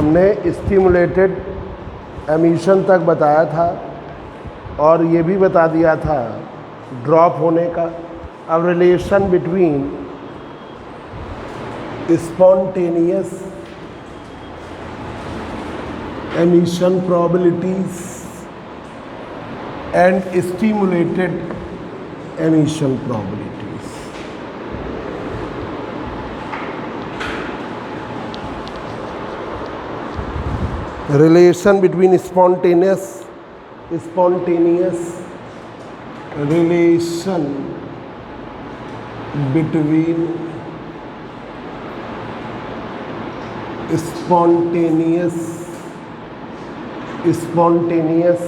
हमने stimulated emission तक बताया था और ये भी बता दिया था ड्रॉप होने का। अब relation between spontaneous emission probabilities and stimulated emission probabilities. Relation between spontaneous relation between spontaneous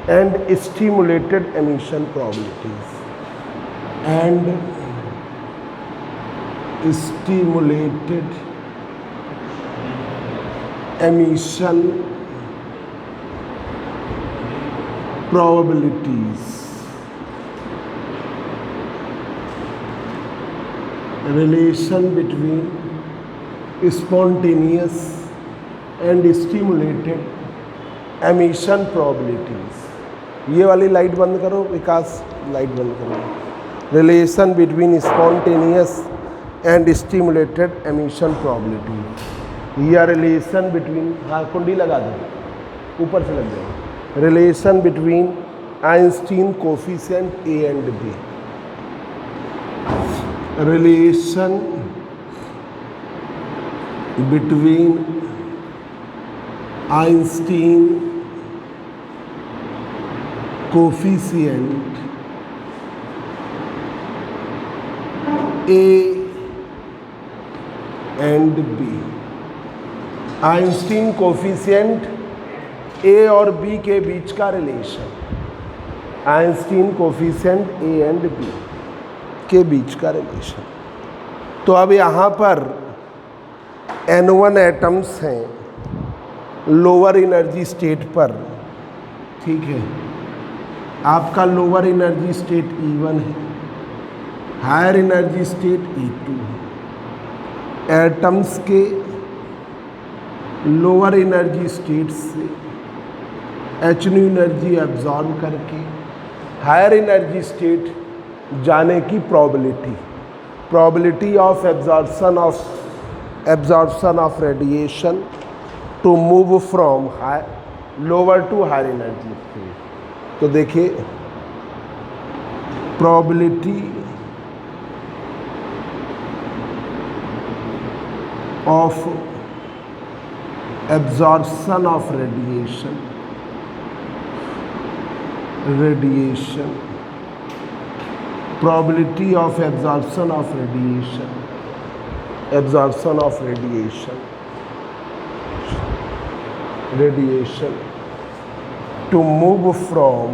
and stimulated emission probabilities and stimulated emission probabilities. Relation between spontaneous and stimulated emission probabilities. ये वाली light बंद करो Vikas, light बंद करो। Relation between spontaneous and stimulated emission probability या relation between, हाँ कुंडी लगा दो, ऊपर से लग जाए। Relation between Einstein coefficient A and B. Relation between Einstein coefficient A and B. Einstein coefficient A और बी के बीच का relation, Einstein coefficient A and B के बीच का रिलेशन। तो अब यहाँ पर N1 एटम्स हैं लोअर एनर्जी स्टेट पर, ठीक है। आपका लोअर एनर्जी स्टेट E1 है, हायर एनर्जी स्टेट E2 है। एटम्स के लोअर एनर्जी स्टेट से hν एनर्जी एब्जॉर्ब करके हायर एनर्जी स्टेट जाने की probability of absorption of radiation to move from lower to higher energy state. तो देखिए probability of absorption of radiation probability of absorption of radiation to move from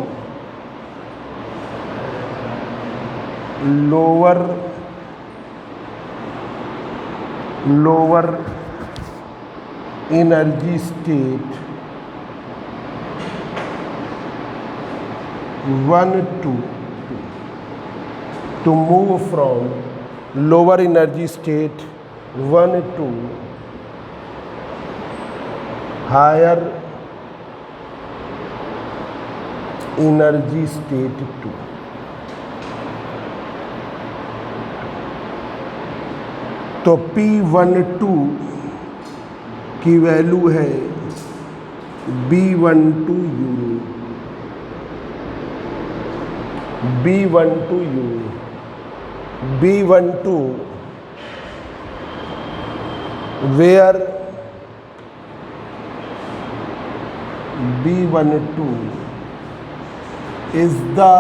lower energy state 1 to move from lower energy state 1 to higher energy state 2। तो P12 की value है B12 unit, B12 unit, B12 where B12 is the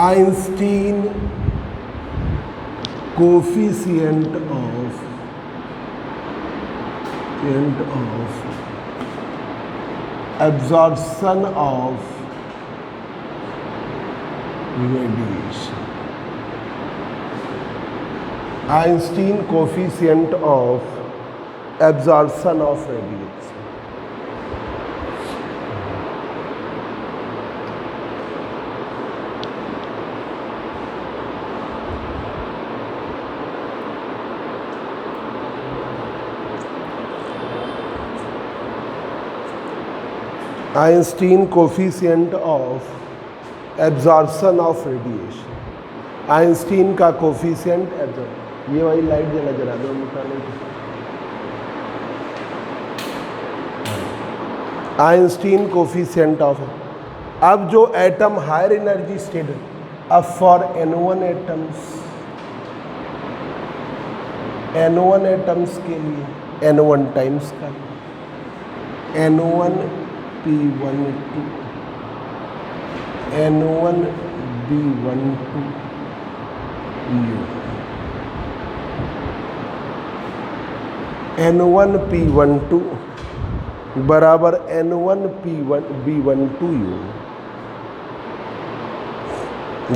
Einstein coefficient of absorption of radiation। Einstein coefficient of absorption of radiation। Einstein coefficient of absorption of radiation. Einstein का coefficient ये वाली light जला दो निकालने की। Einstein coefficient of, अब जो atom higher energy state, अब फॉर N1 एटम्स के लिए N1 टाइम्स का N1 P12 N1 B12 U N1 P12 बराबर N1 B12 U।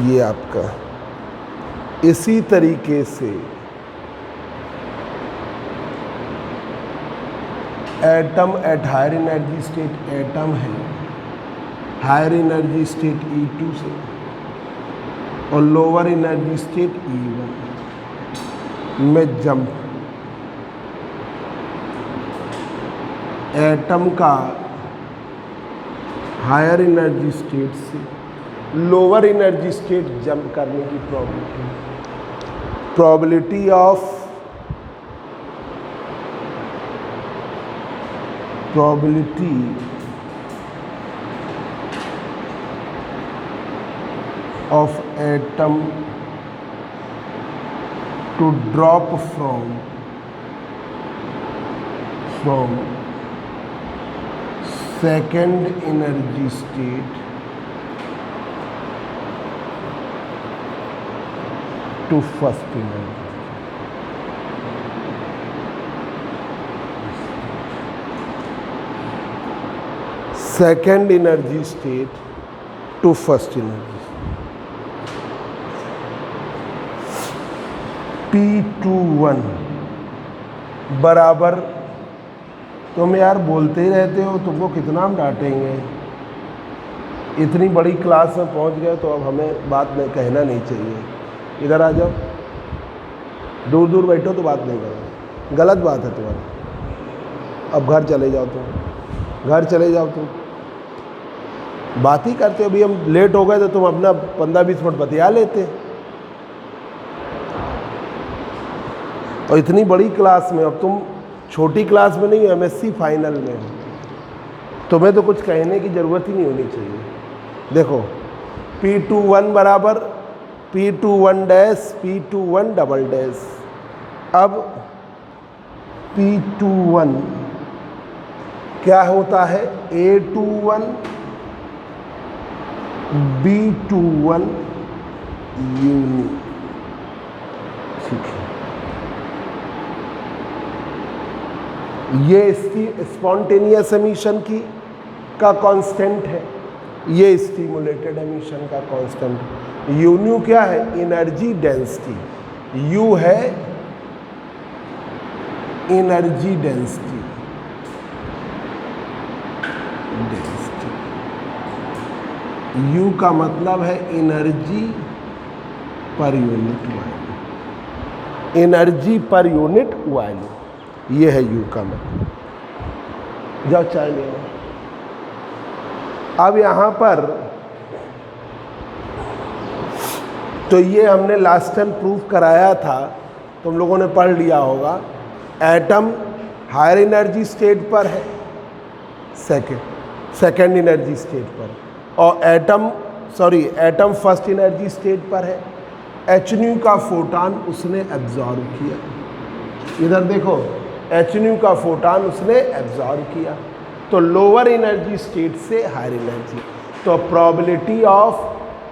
ये आपका इसी तरीके से atom at higher energy state, atom है हायर एनर्जी स्टेट E2 से और लोअर एनर्जी स्टेट E1 में जंप, एटम का हायर एनर्जी स्टेट से लोअर एनर्जी स्टेट जंप करने की probability of atom to drop from second energy state to first energy। Second energy state to first energy। P21 बराबर, तुम यार बोलते ही रहते हो, तुमको कितना हम डांटेंगे। इतनी बड़ी क्लास में पहुंच गए तो अब हमें बात नहीं कहना नहीं चाहिए। इधर आ जाओ, दूर दूर बैठो तो बात नहीं करो, गलत बात है तुम्हारी। अब घर चले जाओ, तुम घर चले जाओ, तुम बात ही करते हो। अभी हम लेट हो गए तो तुम अपना 15-20 मिनट बतिया लेते। और इतनी बड़ी क्लास में, अब तुम छोटी क्लास में नहीं हो, MSc फाइनल में हो, तुम्हें तो कुछ कहने की ज़रूरत ही नहीं होनी चाहिए। देखो P21 बराबर P21 dash P21 double dash. अब P21 क्या होता है, A21 B21 यूनि, ठीक है। ये इसकी स्पॉन्टेनियस एमिशन का कांस्टेंट है, ये स्टिमुलेटेड एमिशन का कांस्टेंट। यून्यू क्या है, एनर्जी डेंसिटी। यू है एनर्जी डेंसिटी, यू का मतलब है energy per unit value, energy per unit value, ये है यू का मतलब। जाओ चाय ले आओ। अब यहाँ पर तो ये हमने लास्ट टाइम प्रूव कराया था, तुम लोगों ने पढ़ लिया होगा। एटम हायर एनर्जी स्टेट पर है, सेकेंड एनर्जी स्टेट पर, और एटम फर्स्ट एनर्जी स्टेट पर है। Hν का फोटान उसने एब्जॉर्ब किया, इधर देखो Hν का फोटान उसने एब्जॉर्ब किया, तो लोअर एनर्जी स्टेट से हायर एनर्जी। तो probability of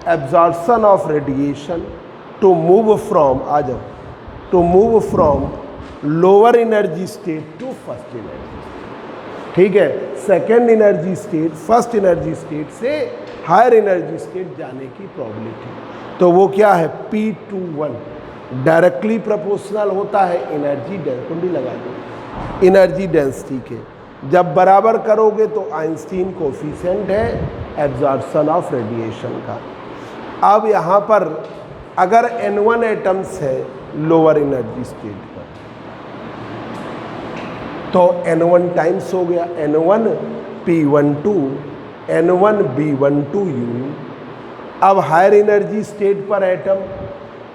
absorption of radiation to move from, आ जाओ, to move from lower energy state to first energy, ठीक है। Second energy state first energy state से हायर एनर्जी स्टेट जाने की probability, तो वो क्या है, P21 डायरेक्टली प्रोपोर्शनल होता है एनर्जी डेंसिटी, कुंडी लगा दो, एनर्जी डेंसिटी के। जब बराबर करोगे तो आइंस्टीन कोफिशिएंट है एब्जॉर्प्शन ऑफ रेडिएशन का। अब यहाँ पर अगर N1 एटम्स है लोअर एनर्जी स्टेट पर, तो N1 टाइम्स हो गया N1 P12 N1B12 यूनिट। अब हायर एनर्जी स्टेट पर atom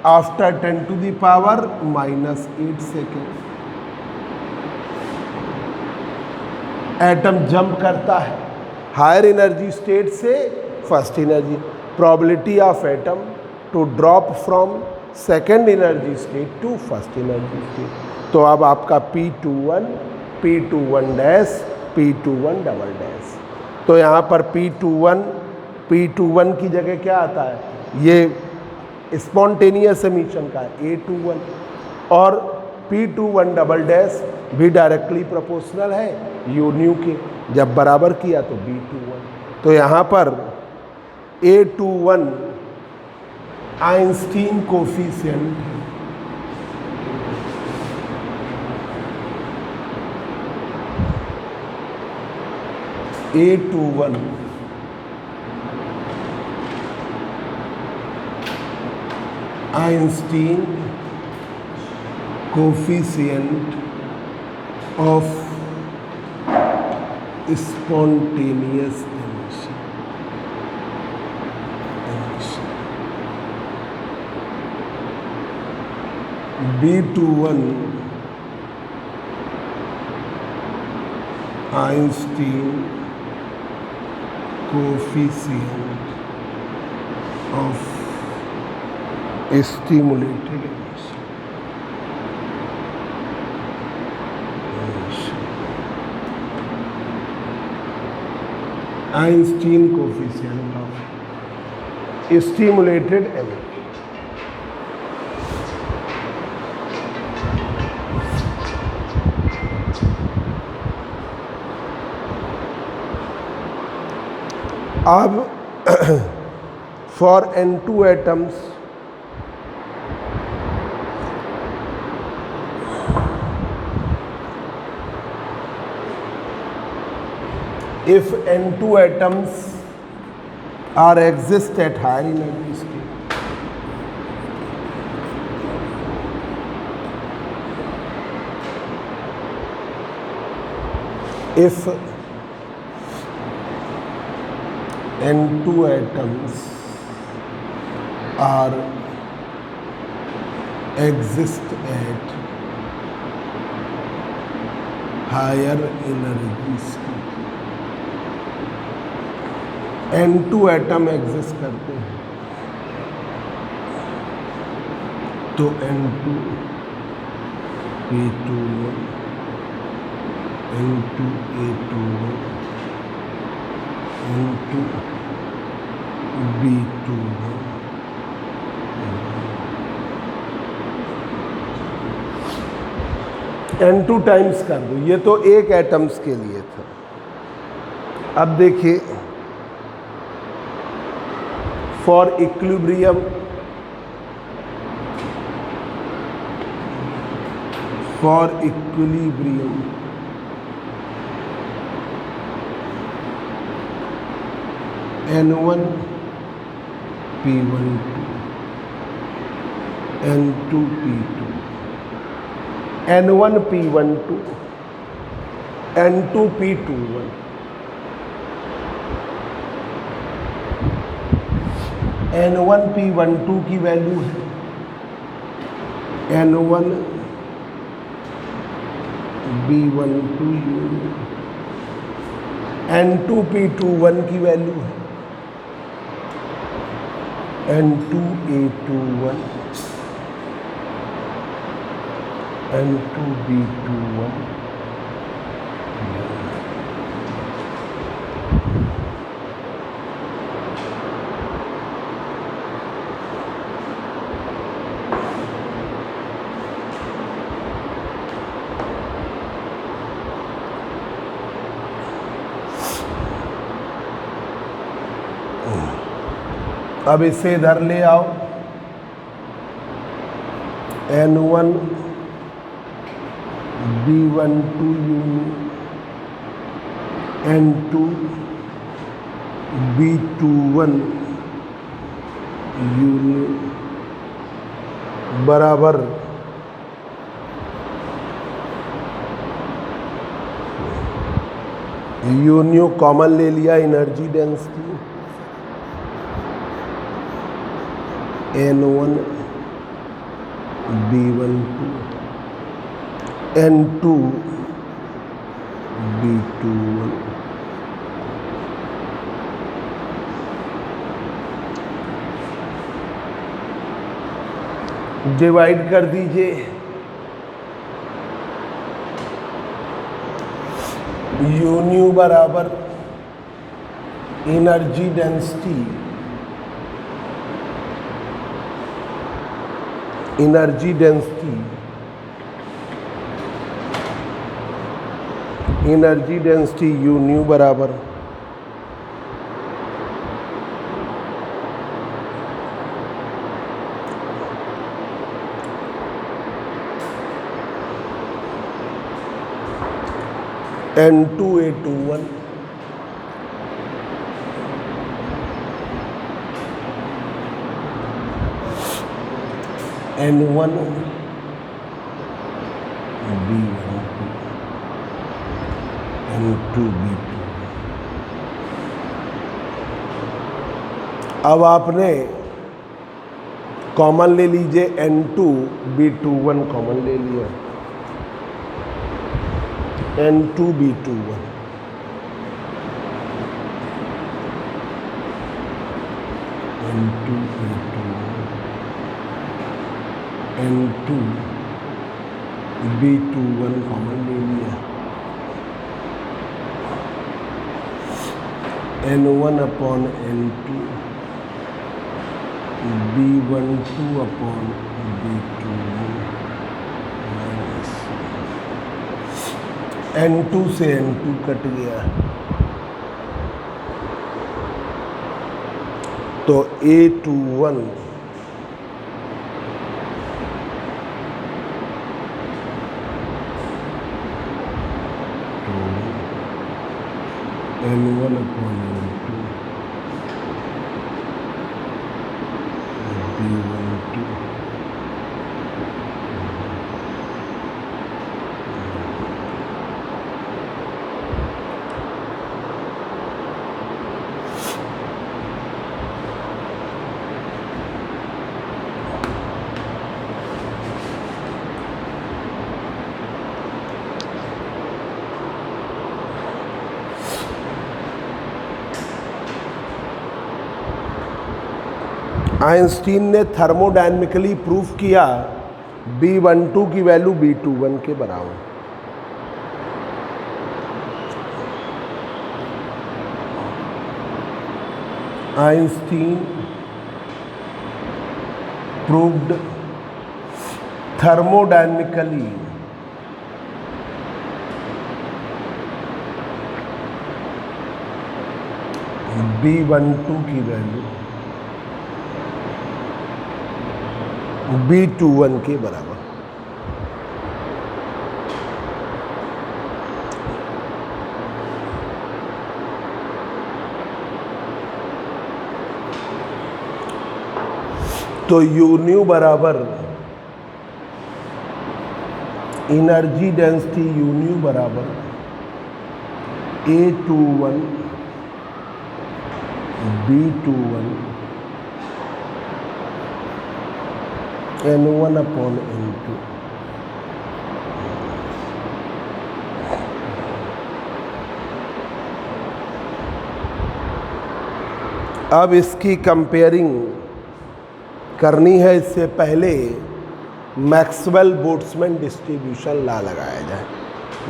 after 10⁻⁻8 second atom jump करता है हायर एनर्जी स्टेट से first energy. Probability of atom to drop from second energy state to first energy state. तो अब आपका P21 P21 dash P21 double dash. तो यहाँ पर P21 की जगह क्या आता है, ये स्पॉन्टेनियस एमिशन का A21 और P21 डबल डैश भी डायरेक्टली प्रोपोर्शनल है यू न्यू के, जब बराबर किया तो B21। तो यहाँ पर A21 Einstein coefficient A21 Einstein coefficient of spontaneous emission. B21 Einstein coefficient of stimulated emission. Einstein coefficient of stimulated emission. अब for N2 atoms if N2 atoms are exist at higher energy state, if N2 atoms are exist at higher energy state, N2 atom exist करते हैं तो N2 P21 N2 A21 N2 B21 N2 times कर दो, ये तो एक atoms के लिए था। अब देखिए for equilibrium N1 P12 N2 P2 N1 P12 N2 P21 N1 P12 की वैल्यू है N1 B12 unit, N2 P21 की वैल्यू है N2 A21 N2 B21 अब इसे इधर ले आओ N1 B12 unit N2 B21 unit बराबर यून्यू कॉमन ले लिया, energy density N1 B12 N2 B21 divide कर दीजिए। यून्यू बराबर एनर्जी डेंसिटी यून्यू बराबर N2A21 N1 B12 N2 B2। अब आपने कॉमन ले लीजिए, N2 B21 कॉमन ले लिया, N2 B21 N2 B21 N2 B21 common ले लिया, N1 upon N2 B12 upon B21 minus N2 से N2 कट गया तो A21 N1 upon N2 B12 Einstein ने थर्मोडायनेमिकली प्रूफ किया B12 की वैल्यू B21 के बराबर। आइंस्टीन प्रूव्ड थर्मोडायनेमिकली B12 की वैल्यू B21 के बराबर। तो यून्यू बराबर एनर्जी डेंसिटी यून्यू बराबर A21 B21 N1 upon N2 अब इसकी कंपेयरिंग करनी है, इससे पहले मैक्सवेल बोल्ट्जमैन डिस्ट्रीब्यूशन लॉ लगाया जाए।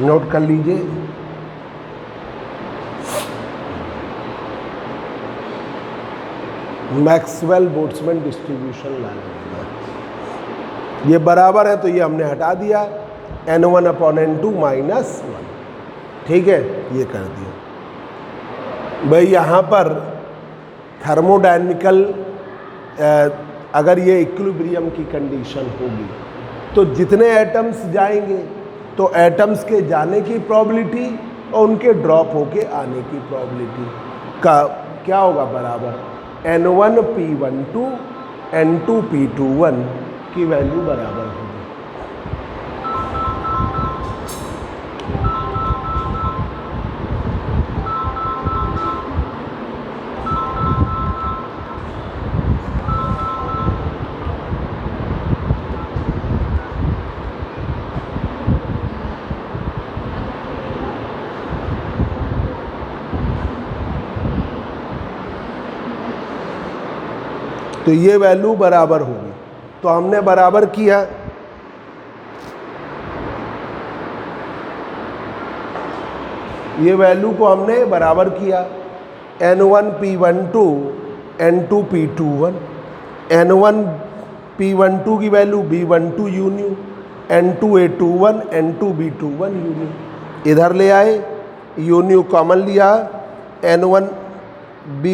नोट कर लीजिए, मैक्सवेल बोल्ट्जमैन डिस्ट्रीब्यूशन लॉ लगाया। ये बराबर है तो ये हमने हटा दिया, N1 अपॉन N2 माइनस 1, ठीक है, ये कर दिया। भाई यहाँ पर थर्मोडायनेमिकल अगर ये इक्विलिब्रियम की कंडीशन होगी तो जितने एटम्स जाएंगे तो एटम्स के जाने की प्रोबेबिलिटी और उनके ड्रॉप होके आने की प्रोबेबिलिटी का क्या होगा, बराबर N1 P12 N2 P21 की वैल्यू बराबर होगी। तो ये वैल्यू बराबर होगी। तो हमने बराबर किया, ये वैल्यू को हमने बराबर किया, N1 P12 N2 P21, N1 P12 की value B12 यून्यू, N2 A21 N2 B21 यून्यू, इधर ले आए, यून्यू कॉमन लिया, N1 B,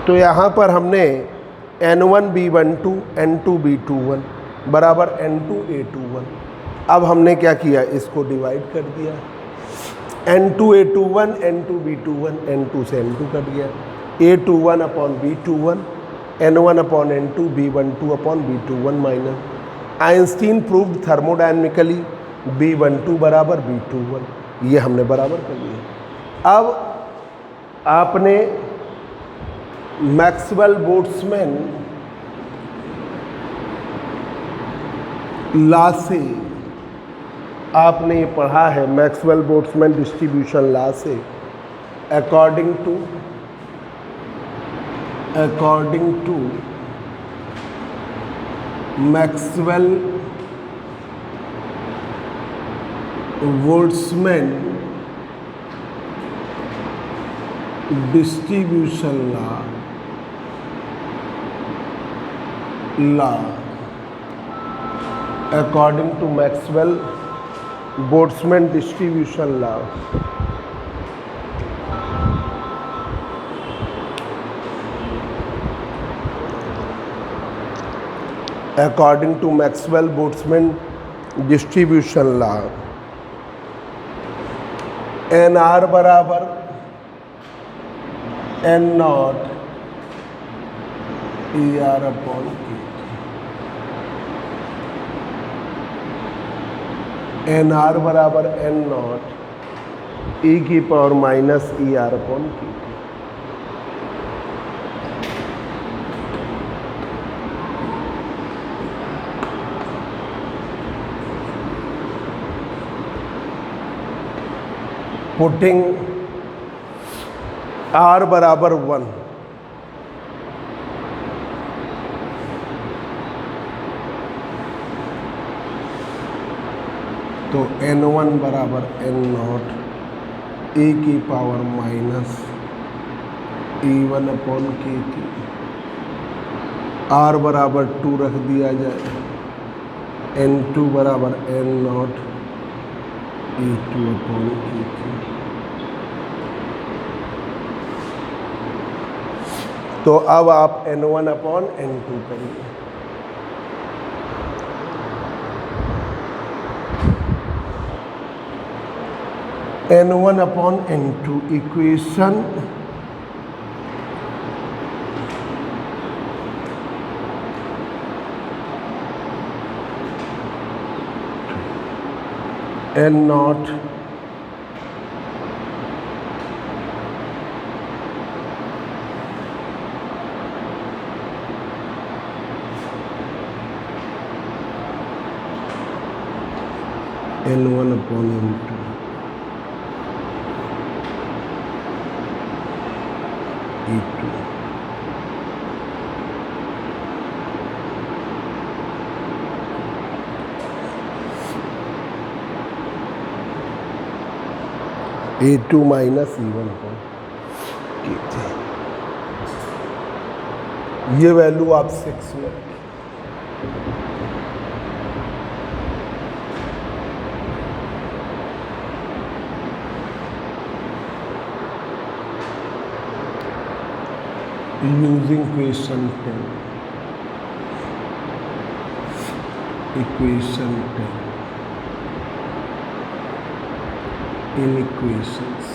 तो यहाँ पर हमने N1 B12 N2 B21 बराबर N2 A21। अब हमने क्या किया, इसको डिवाइड कर दिया, N2 A21 N2 B21, N2 से N2 कट गया, A21 upon B21, N1 upon N2 B12 upon B21 minus Einstein proved thermodynamically B12 बराबर B21, ये हमने बराबर कर लिया। अब आपने मैक्सवेल बोल्ट्जमैन लॉ से आपने ये पढ़ा है, मैक्सवेल बोल्ट्जमैन डिस्ट्रीब्यूशन लॉ से, according to Maxwell Boltzmann distribution law according to Maxwell Boltzmann distribution law, according to Maxwell Boltzmann distribution law, NR बराबर N not ER upon K, NR बराबर N not E की power minus ER upon K। Putting R बराबर 1, तो N1 बराबर N not E की power minus E1 upon K की, R बराबर 2 रख दिया जाए, N2 बराबर N not E2 upon K की। तो अब आप N1 अपॉन N2 करिए, N1 upon N2 equation N not N1 upon N2 E2, A2 minus E1 upon K थे। ये वैल्यू आप 6 में using question 10, equation 10 in equation 6,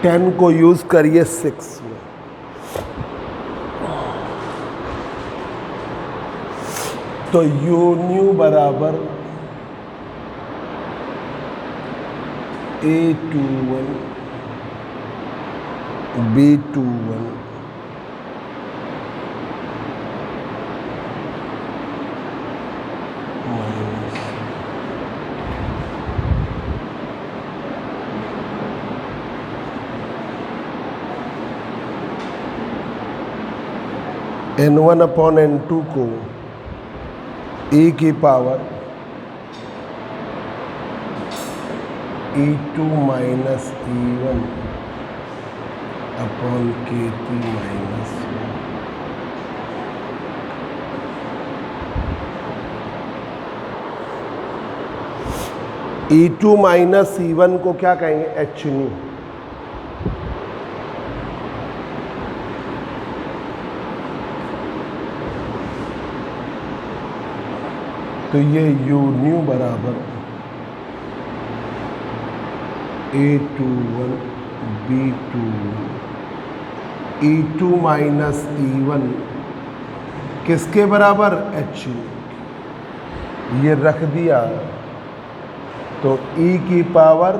10 को यूज करिए 6 में, तो यू न्यू बराबर A21 B21 minus n1 upon n2 को e की power e2 minus e1 upon kt minus e2 minus e1 को क्या कहेंगे? h new. तो ये u न्यू बराबर a21 b21 e2 minus e1 किसके बराबर? h new. ये रख दिया तो e की power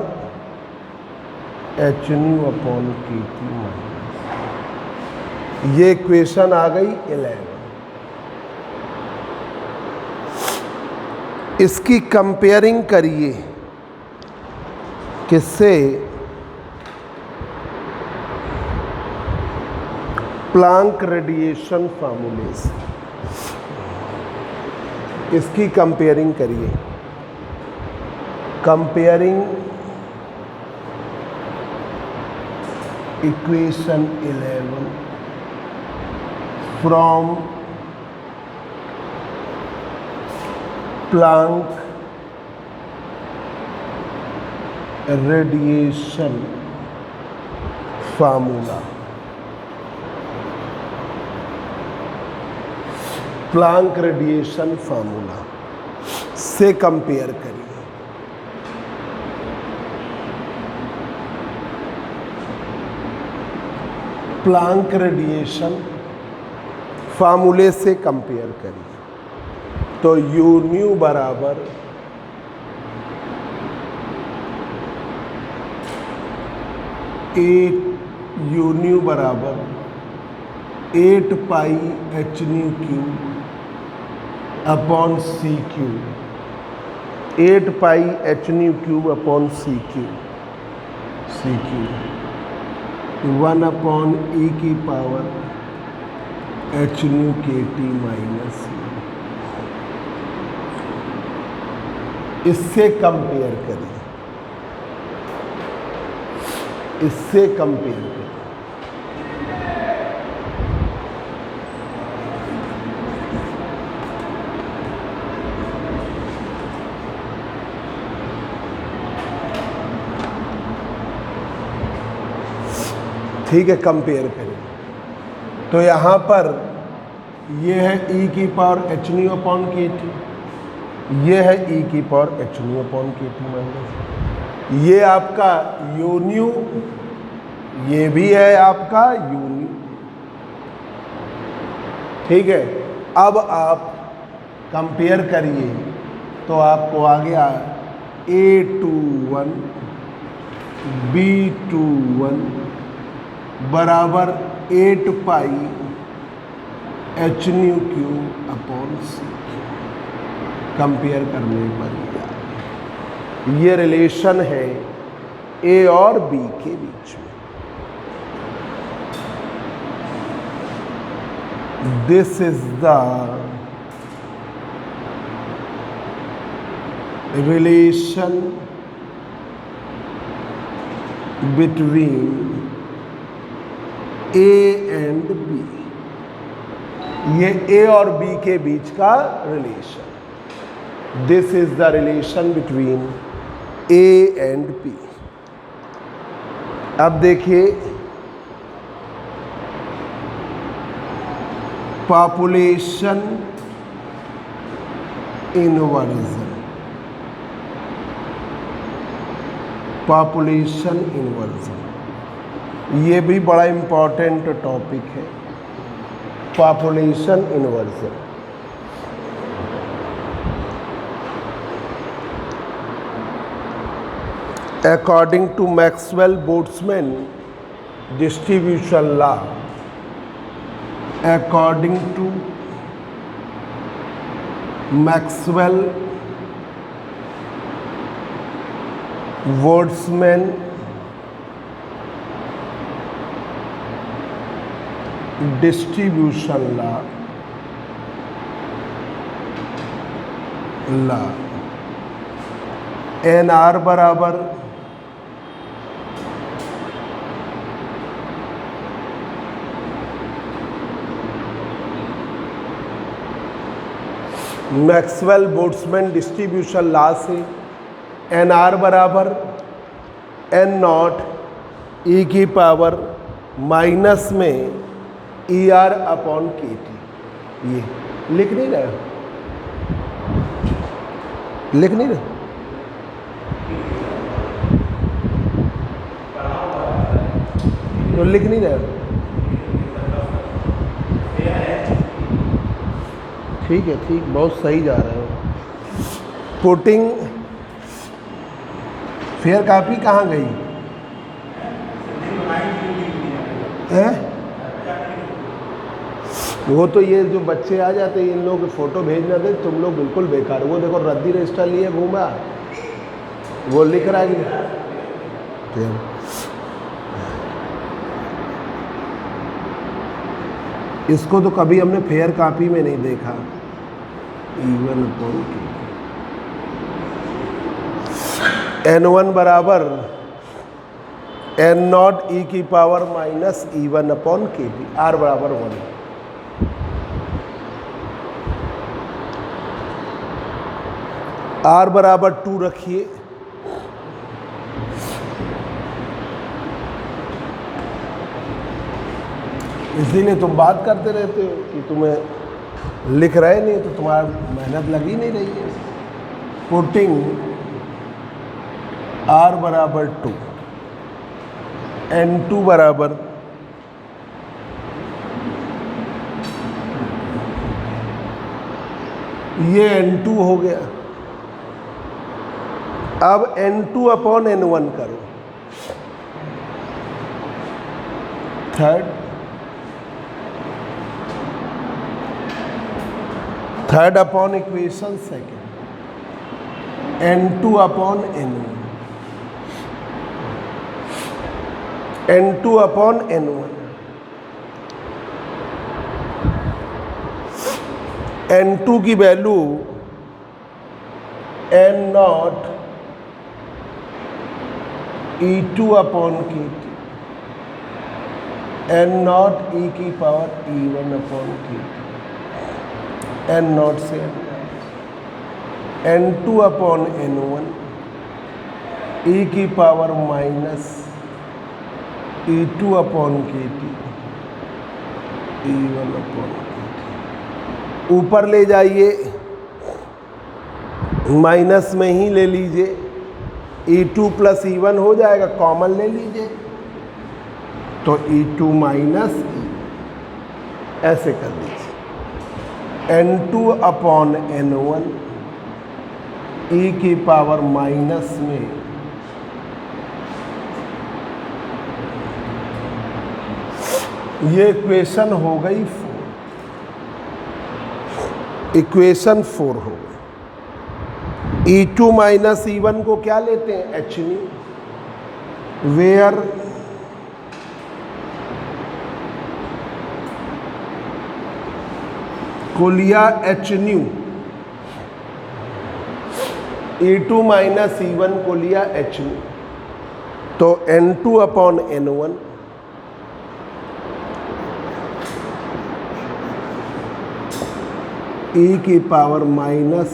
h new upon kt minus, ये इक्वेशन आ गई 11। इसकी कंपेयरिंग करिए किससे? प्लांक रेडिएशन फार्मूले से। इसकी कंपेयरिंग करिए, comparing equation 11 from Planck radiation formula. Planck radiation formula से कंपेयर करिए। प्लांक रेडिएशन फार्मूले से कंपेयर करिए। तो u न्यू बराबर u न्यू बराबर 8 पाई h न्यू क्यूब अपॉन सी क्यूब। 8 पाई h न्यू क्यूब अपॉन सी क्यूब, 1 अपॉन e की power h new kt minus. इससे कंपेयर करिए, इससे कंपेयर करिए। ठीक है, कंपेयर करिए। तो यहाँ पर ये है e की power h new upon kt, ये है e की power h new upon kt minus, ये आपका u न्यू, ये भी है आपका u न्यू। ठीक है, अब आप कंपेयर करिए तो आपको आ गया a21 b21 बराबर 8 पाई h न्यू क्यूब अपॉन सी। कंपेयर करने पर ये रिलेशन है a और b के बीच में। This is the relation between a and b। ये a और b के बीच का relation. This is the relation between A and B। अब देखिए, पॉपुलेशन इनवर्जन, पॉपुलेशन इनवर्जन, ये भी बड़ा इम्पोर्टेंट टॉपिक है, population inversion. According to Maxwell-Boltzmann distribution law, according to Maxwell-Boltzmann distribution law N R बराबर मैक्सवेल बोल्ट्जमैन डिस्ट्रीब्यूशन लॉ से N R बराबर N naught E की पावर माइनस में E R upon K T. ये लिख नहीं रहे, लिख नहीं रहे, तो लिख नहीं रहे, ठीक है, ठीक, बहुत सही जा रहे हो। पुटिंग फेयर कॉपी कहाँ गई है? वो तो ये जो बच्चे आ जाते हैं इन लोगों के फोटो भेजना दे, तुम लोग बिल्कुल बेकार। वो देखो रद्दी रजिस्टर लिए घूमा, वो लिख रहा है कि इसको तो कभी हमने फेयर कॉपी में नहीं देखा। इवन अपॉन N1 बराबर एन नॉट ई की power minus E one upon K T, are बराबर 1। आर बराबर 2 रखिए, इसीलिए तुम बात करते रहते हो कि तुम्हें लिख रहे नहीं तो तुम्हारा मेहनत लगी नहीं रही है। पुटिंग आर बराबर 2, N2 बराबर ये N2 हो गया। अब N2 अपॉन N1 करो, third upon equation second, N2 upon N1, N2 upon N1, N2 की value N not E2 upon K T, N not E की power E1 upon K T, N not से N2 upon N1 ई की power minus E2 upon K T, E1 upon K T. ऊपर ले जाइए, minus में ही ले लीजिए, E2 plus E1 हो जाएगा, कॉमन ले लीजिए तो E2 माइनस E, ऐसे कर लीजिए। N2 अपॉन N1 ई की पावर माइनस में ये इक्वेशन हो गई 4, इक्वेशन 4 हो गई। E2 माइनस E1 को क्या लेते हैं? एच न्यू, वेयर को लिया H new, E2 minus E1 को लिया एच न्यू, तो N2 अपॉन N1 ई की power minus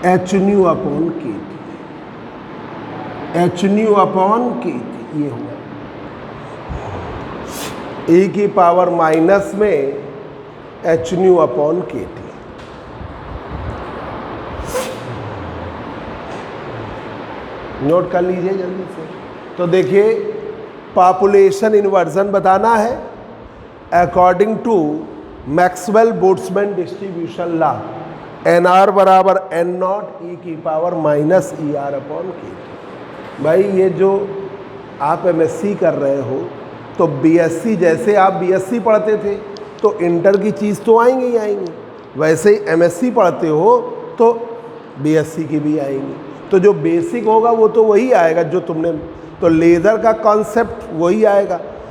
H new upon K T, H new upon K T, ये हुआ। ई की पावर माइनस में H new upon K T. Note कर लीजिए जल्दी से। तो देखिए, पॉपुलेशन इन्वर्जन बताना है according to Maxwell Boltzmann distribution law, N R बराबर एन नॉट ई की power minus E R upon K T. भाई ये जो आप MSc कर रहे हो तो BSc, जैसे आप BSc पढ़ते थे तो इंटर की चीज़ तो आएंगी ही आएंगी, वैसे ही MSc पढ़ते हो तो BSc की भी आएंगी। तो जो बेसिक होगा वो तो वही आएगा जो तुमने, तो लेज़र का कॉन्सेप्ट वही आएगा।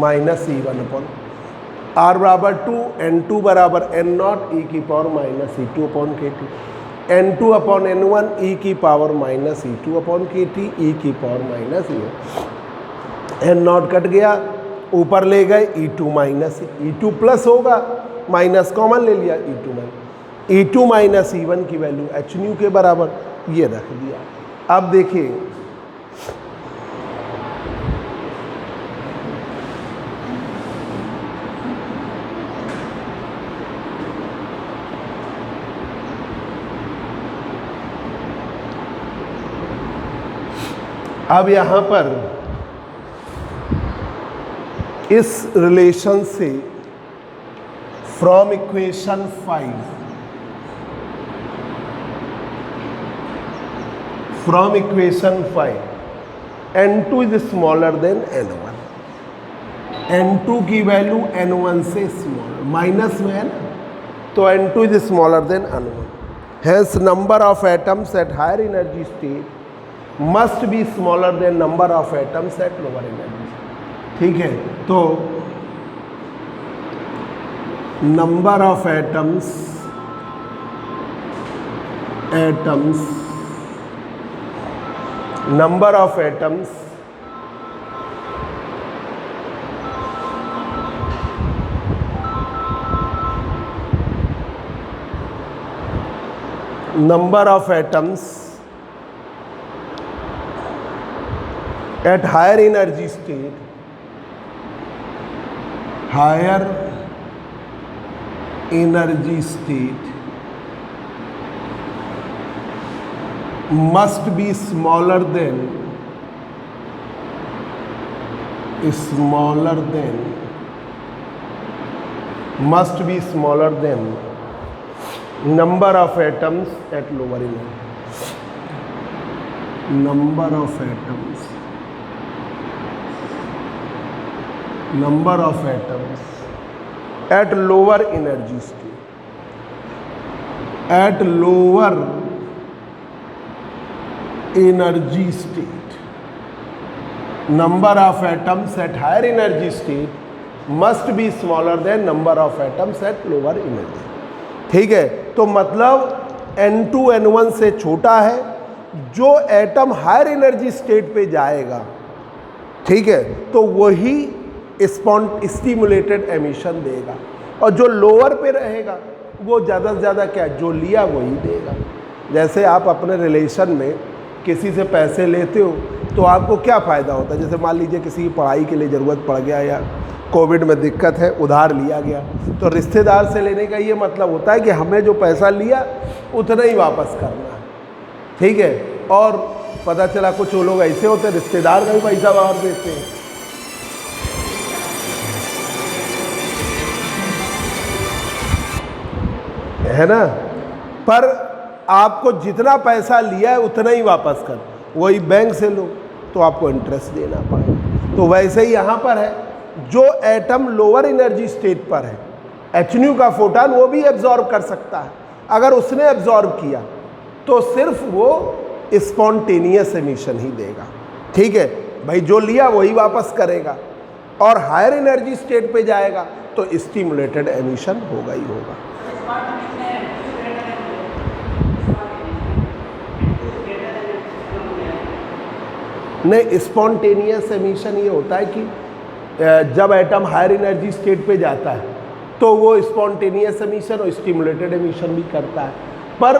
माइनस E1 R बराबर 2, N2 बराबर N0 e की power minus E2 upon KT, N2 upon N1 e की power minus E2 upon KT e की power minus E1। N0 cut गया, ऊपर ले गए E2 माइनस E2 प्लस होगा, माइनस कॉमन ले लिया E2 minus E2 minus E1 की वैल्यू h न्यू के बराबर ये रख दिया। अब देखिए अब यहाँ पर इस रिलेशन से from equation 5 N2 is smaller than N1, N2 की वैल्यू N1 से स्मॉलर, माइनस में है ना, तो N2 is smaller than N1, hence number of atoms at higher energy state must be smaller than number of atoms at lower energy. ठीक है, तो नंबर ऑफ एटम्स number of atoms at higher energy state must be smaller than number of atoms at lower energy, number of atoms at lower energy state, at lower energy state, number of atoms at higher energy state must be smaller than number of atoms at lower energy। ठीक है, तो मतलब N2 N1 से छोटा है, जो atom higher energy state पे जाएगा, ठीक है, तो वही स्टिमुलेटेड एमिशन देगा, और जो लोअर पे रहेगा वो ज़्यादा से ज़्यादा क्या, जो लिया वही देगा। जैसे आप अपने रिलेशन में किसी से पैसे लेते हो तो आपको क्या फ़ायदा होता है, जैसे मान लीजिए किसी की पढ़ाई के लिए ज़रूरत पड़ गया या कोविड में दिक्कत है, उधार लिया गया, तो रिश्तेदार से लेने का ये मतलब होता है कि हमें जो पैसा लिया उतना ही वापस करना है। ठीक है, और पता चला कुछ वो लोग ऐसे होते हैं रिश्तेदार का भी पैसा वापस देते हैं। है ना, पर आपको जितना पैसा लिया है उतना ही वापस कर, वही बैंक से लो, तो आपको इंटरेस्ट देना पड़ेगा। तो वैसे ही यहाँ पर है, जो एटम लोअर एनर्जी स्टेट पर है, HNu का फोटॉन वो भी एब्जॉर्ब कर सकता है। अगर उसने एब्जॉर्ब किया तो सिर्फ वो स्पॉन्टेनियस एमिशन ही देगा, ठीक है भाई, जो लिया वही वापस करेगा। और हायर एनर्जी स्टेट पे जाएगा तो स्टिमुलेटेड एमिशन होगा ही होगा। नहीं, स्पॉन्टेनियस एमिशन ये होता है कि जब एटम हायर एनर्जी स्टेट पे जाता है तो वो स्पॉन्टेनियस एमिशन और स्टिमुलेटेड एमिशन भी करता है। पर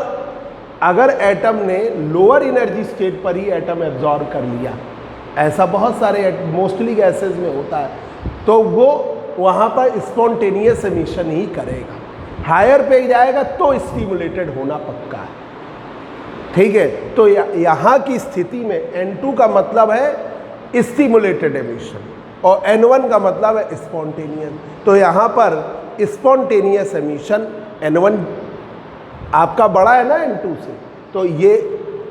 अगर एटम ने लोअर एनर्जी स्टेट पर ही एटम एब्जॉर्ब कर लिया, ऐसा बहुत सारे मोस्टली गैसेज में होता है, तो वो वहाँ पर स्पॉन्टेनियस एमिशन ही करेगा। हायर पे जाएगा तो स्टिमुलेटेड होना पक्का है, ठीक है। तो यहाँ की स्थिति में N2 का मतलब है स्टिमुलेटेड एमिशन और N1 का मतलब है स्पॉन्टेनियस। तो यहाँ पर स्पॉन्टेनियस एमिशन N1 आपका बड़ा है ना N2 से, तो ये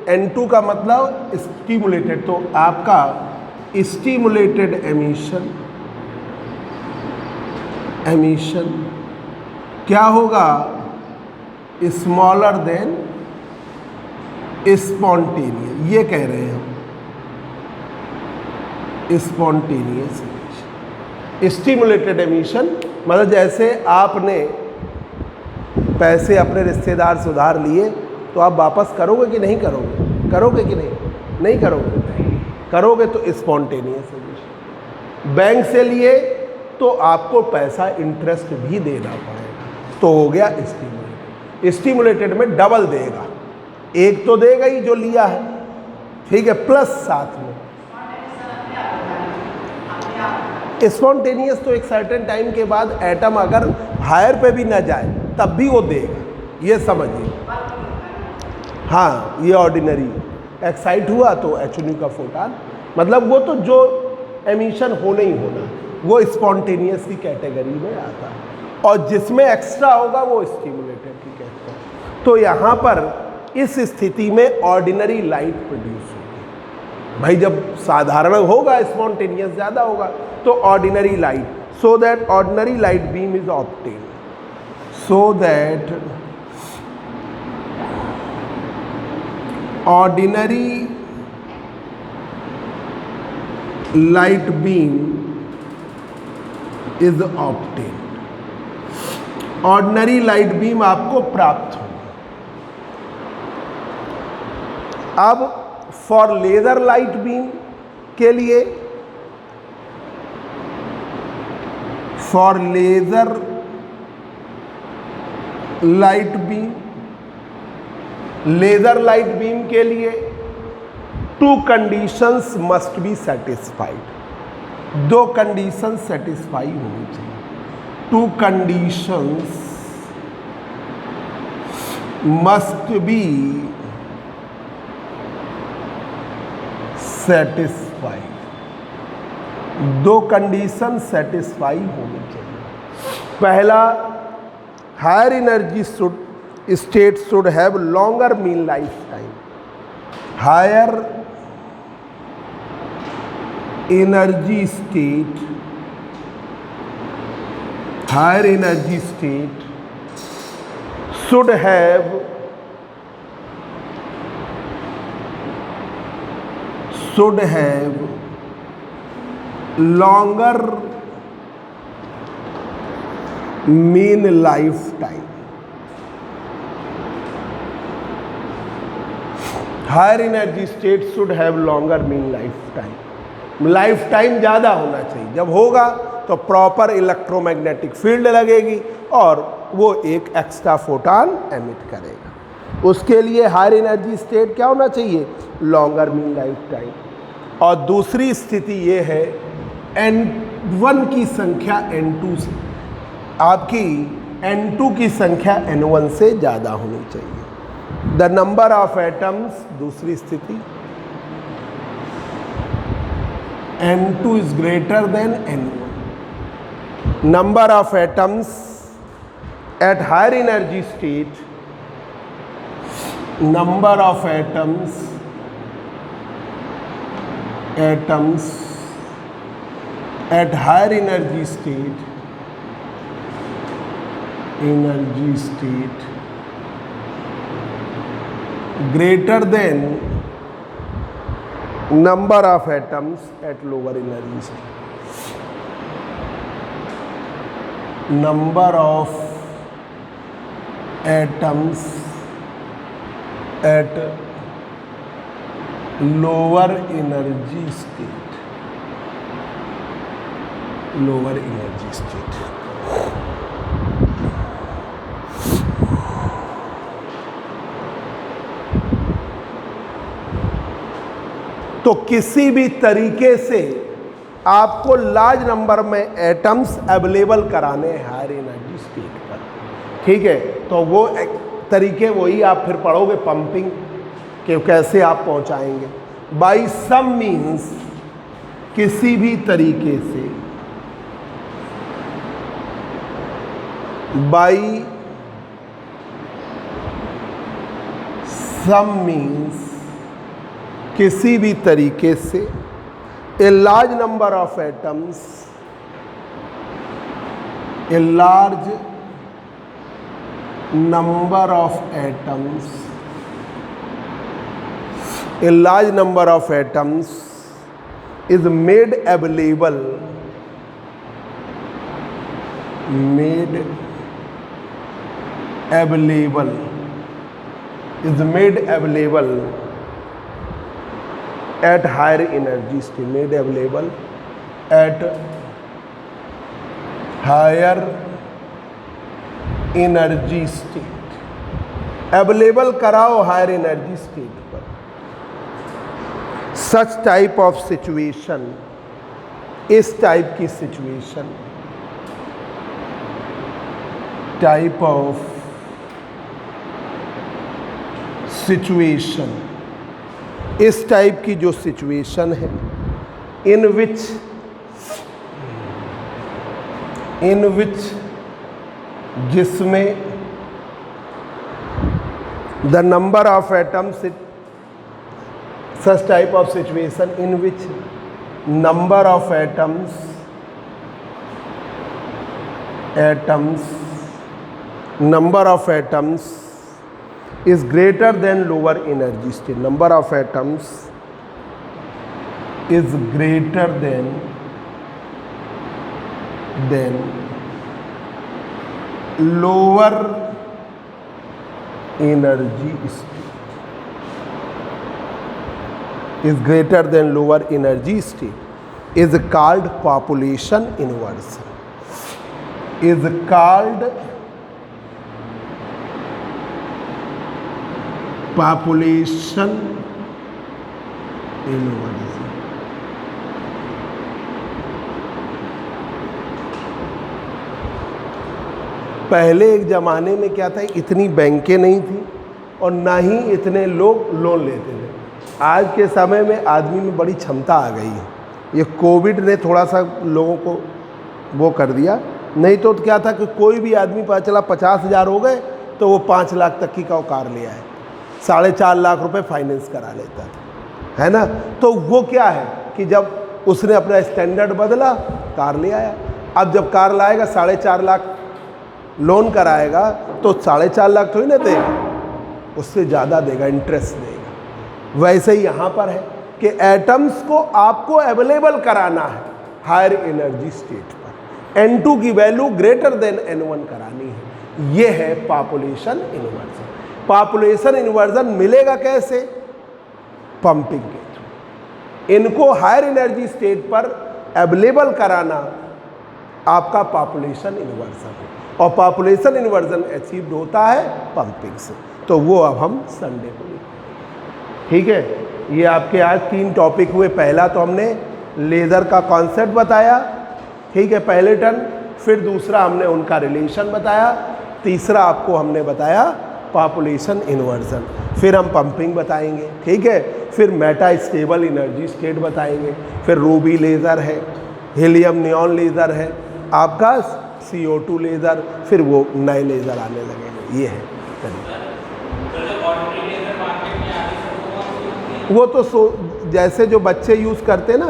N2 का मतलब स्टिमुलेटेड, तो आपका स्टिमुलेटेड एमिशन क्या होगा, स्मॉलर देन स्पॉन्टेनियस, ये कह रहे हैं हम, स्पॉन्टेनियस एमिशन। स्टिमुलेटेड एमिशन मतलब जैसे आपने पैसे अपने रिश्तेदार से उधार लिए तो आप वापस करोगे कि नहीं करोगे, करोगे कि नहीं करोगे, करोगे तो स्पॉन्टेनियस एमिशन। बैंक से लिए तो आपको पैसा इंटरेस्ट भी देना पड़ेगा, तो हो गया स्टिमुलेटेड। स्टिमुलेटेड में डबल देगा, एक तो देगा ही जो लिया है, ठीक है, प्लस साथ में स्पॉन्टेनियस। तो एक सर्टेन टाइम के बाद एटम अगर हायर पे भी ना जाए तब भी वो देगा, ये समझिए। हाँ, ये ऑर्डिनरी एक्साइट हुआ तो HNu का फोटॉन, मतलब वो तो जो एमिशन होना ही होना, वो स्पॉन्टेनियस की कैटेगरी में आता है, और जिसमें एक्स्ट्रा होगा वो स्टिमुलेटेड की कैटेगरी। तो यहाँ पर इस स्थिति में ऑर्डिनरी लाइट प्रोड्यूस होगी। भाई जब साधारण होगा स्पॉन्टेनियस ज़्यादा होगा तो ordinary light, so that ordinary light beam is obtain, so that ordinary light beam is obtain, ordinary light beam आपको प्राप्त हो। अब फॉर लेजर लाइट बीम के लिए, for laser light beam, laser light beam के लिए 2 conditions must be satisfied, 2 condition satisfy होनी चाहिए। 2 conditions must be satisfy, 2 condition satisfy होनी चाहिए। पहला, higher energy state should have longer mean lifetime, higher energy state, higher energy state should have longer mean lifetime, higher energy state should have longer mean lifetime, life time ज़्यादा होना चाहिए। जब होगा तो proper electromagnetic field लगेगी और वो एक एक्स्ट्रा फोटॉन एमिट करेगा। उसके लिए हायर एनर्जी स्टेट क्या होना चाहिए, लॉन्गर मीन लाइफ टाइम। और दूसरी स्थिति ये है, N1 की संख्या N2 से, आपकी N2 की संख्या N1 से ज़्यादा होनी चाहिए। द नंबर ऑफ एटम्स, दूसरी स्थिति, N2 is greater than N1. Number of atoms at higher energy state, number of atoms atoms at higher energy state greater than number of atoms at lower energy state. Number of atoms at lower energy state. Lower energy state. तो किसी भी तरीके से आपको large number में atoms available कराने हैं higher energy state पर, ठीक है। तो वो तरीके वही आप फिर पढ़ोगे पंपिंग के, कैसे आप पहुंचाएंगे। बाई सम मीन्स, किसी भी तरीके से, बाई सम मीन्स किसी भी तरीके से a large number of atoms, a large number of atoms, a large number of atoms is made available at higher energy state, made available at higher energy state, available कराओ higher energy state पर। such type of situation, इस type की situation, type of situation, इस type की जो situation है, इन विच जिसमें the number of atoms, such type of situation in which number of atoms is greater than lower energy state. Number of atoms is greater than lower energy state. Is greater than lower energy state is called population inversion. Is called population inversion. पहले एक ज़माने में क्या था, इतनी बैंकें नहीं थी और ना ही इतने लोग लोन लेते थे। आज के समय में आदमी में बड़ी क्षमता आ गई है। ये कोविड ने थोड़ा सा लोगों को वो कर दिया, नहीं तो क्या था कि कोई भी आदमी पता चला 50,000 हो गए तो वो 5 लाख तक की का कार ले आए, 4.5 लाख रुपए फाइनेंस करा लेता है ना। तो वो क्या है कि जब उसने अपना स्टैंडर्ड बदला, कार ले आया। अब जब कार लाएगा 4.5 लाख लोन कराएगा तो 4.5 लाख थोड़ी ना देगा, उससे ज़्यादा देगा, इंटरेस्ट देगा। वैसे ही यहाँ पर है कि एटम्स को आपको अवेलेबल कराना है हायर एनर्जी स्टेट पर, N2 की वैल्यू ग्रेटर देन N1 करानी है। ये है पॉपुलेशन इन्वर्जन। पॉपुलेशन इन्वर्जन मिलेगा कैसे? पंपिंग के थ्रू। इनको हायर एनर्जी स्टेट पर अवेलेबल कराना आपका पॉपुलेशन इन्वर्जन है, और पॉपुलेशन इन्वर्जन अचीव्ड होता है पंपिंग से। तो वो अब हम संडे को, ठीक है। ये आपके आज 3 टॉपिक हुए। पहला तो हमने लेज़र का कॉन्सेप्ट बताया, ठीक है, पहले टर्न। फिर दूसरा हमने उनका रिलेशन बताया। तीसरा आपको हमने बताया पॉपुलेशन इन्वर्जन। फिर हम पंपिंग बताएंगे, ठीक है। फिर मेटा स्टेबल एनर्जी स्टेट बताएंगे। फिर रूबी लेज़र है, हीलियम नियॉन लेज़र है, आपका CO2 लेज़र, फिर वो नए लेज़र आने लगेंगे। ये है वो तो जैसे जो बच्चे यूज़ करते ना